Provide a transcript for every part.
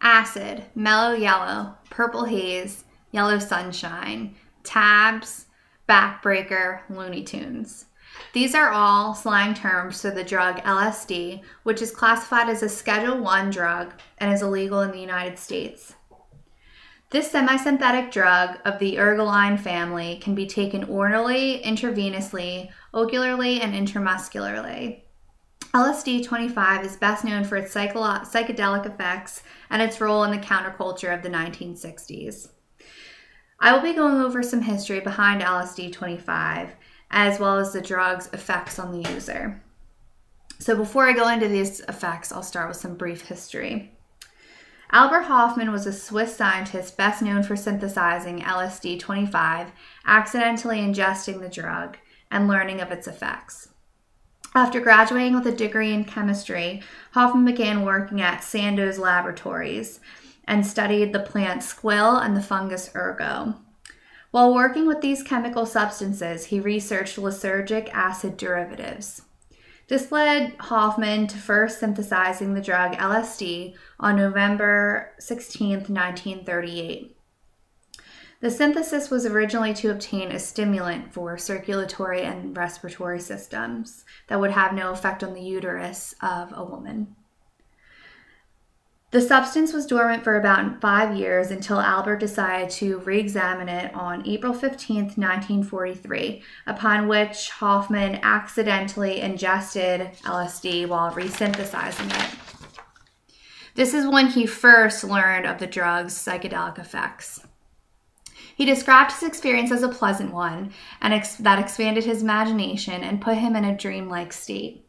acid, mellow yellow, purple haze, yellow sunshine, tabs, backbreaker, Looney Tunes. These are all slang terms for the drug LSD, which is classified as a Schedule I drug and is illegal in the United States. This semisynthetic drug of the ergoline family can be taken orally, intravenously, ocularly, and intramuscularly. LSD-25 is best known for its psychedelic effects and its role in the counterculture of the 1960s. I will be going over some history behind LSD-25, as well as the drug's effects on the user. So before I go into these effects, I'll start with some brief history. Albert Hofmann was a Swiss scientist best known for synthesizing LSD-25, accidentally ingesting the drug, and learning of its effects. After graduating with a degree in chemistry, Hofmann began working at Sandoz Laboratories and studied the plant squill and the fungus ergo. While working with these chemical substances, he researched lysergic acid derivatives. This led Hofmann to first synthesizing the drug LSD on November 16, 1938. The synthesis was originally to obtain a stimulant for circulatory and respiratory systems that would have no effect on the uterus of a woman. The substance was dormant for about 5 years until Albert decided to re-examine it on April 15, 1943, upon which Hofmann accidentally ingested LSD while resynthesizing it. This is when he first learned of the drug's psychedelic effects. He described his experience as a pleasant one, and that expanded his imagination and put him in a dreamlike state.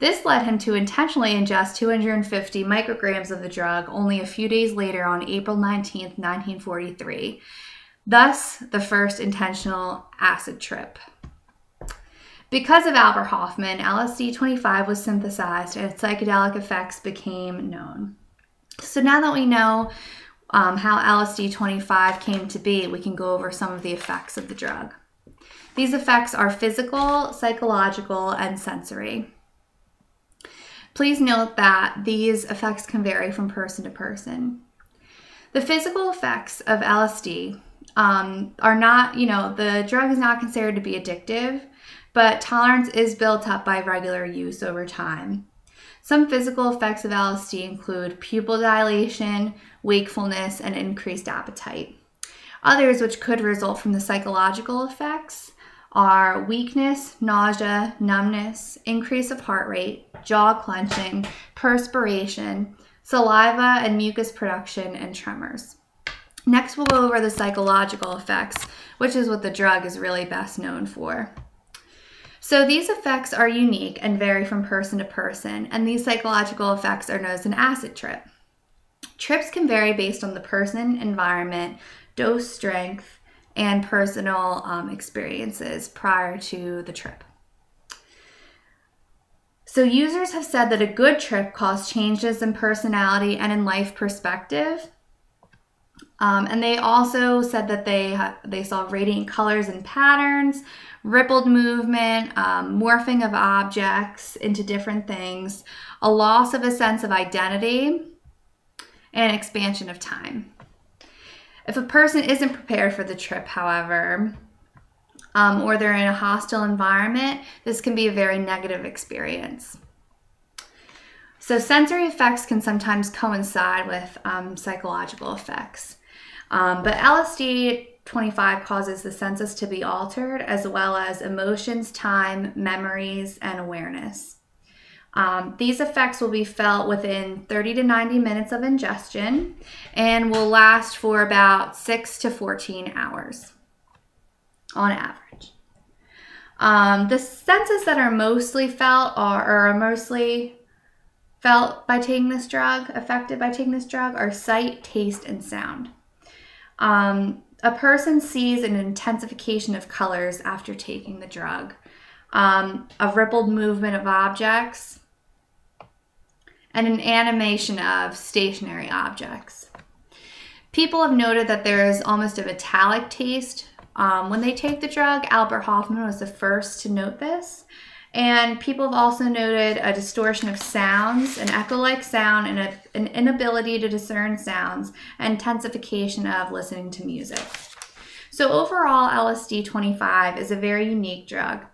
This led him to intentionally ingest 250 micrograms of the drug only a few days later on April 19, 1943, thus the first intentional acid trip. Because of Albert Hofmann, LSD-25 was synthesized and its psychedelic effects became known. So now that we know how LSD-25 came to be, we can go over some of the effects of the drug. These effects are physical, psychological, and sensory. Please note that these effects can vary from person to person. The physical effects of LSD are not, the drug is not considered to be addictive, but tolerance is built up by regular use over time. Some physical effects of LSD include pupil dilation, wakefulness, and increased appetite. Others, which could result from the psychological effects, are weakness, nausea, numbness, increase of heart rate, jaw clenching, perspiration, saliva and mucus production, and tremors. Next, we'll go over the psychological effects, which is what the drug is really best known for. So these effects are unique and vary from person to person, and these psychological effects are known as an acid trip. Trips can vary based on the person, environment, dose strength, and personal experiences prior to the trip. So users have said that a good trip caused changes in personality and in life perspective. And they also said that they saw radiant colors and patterns, rippled movement, morphing of objects into different things, a loss of a sense of identity, and expansion of time. If a person isn't prepared for the trip, however, or they're in a hostile environment, this can be a very negative experience. So sensory effects can sometimes coincide with psychological effects. But LSD-25 causes the senses to be altered, as well as emotions, time, memories, and awareness. These effects will be felt within 30 to 90 minutes of ingestion and will last for about 6 to 14 hours on average. The senses that are mostly felt by taking this drug, affected by taking this drug, are sight, taste, and sound. A person sees an intensification of colors after taking the drug, a rippled movement of objects, and an animation of stationary objects. People have noted that there is almost a metallic taste when they take the drug. Albert Hofmann was the first to note this, And people have also noted a distortion of sounds, an echo-like sound, and an inability to discern sounds, and intensification of listening to music. So overall, LSD-25 is a very unique drug.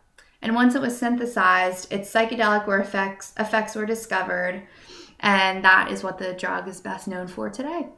And once it was synthesized, its psychedelic effects were discovered, and that is what the drug is best known for today.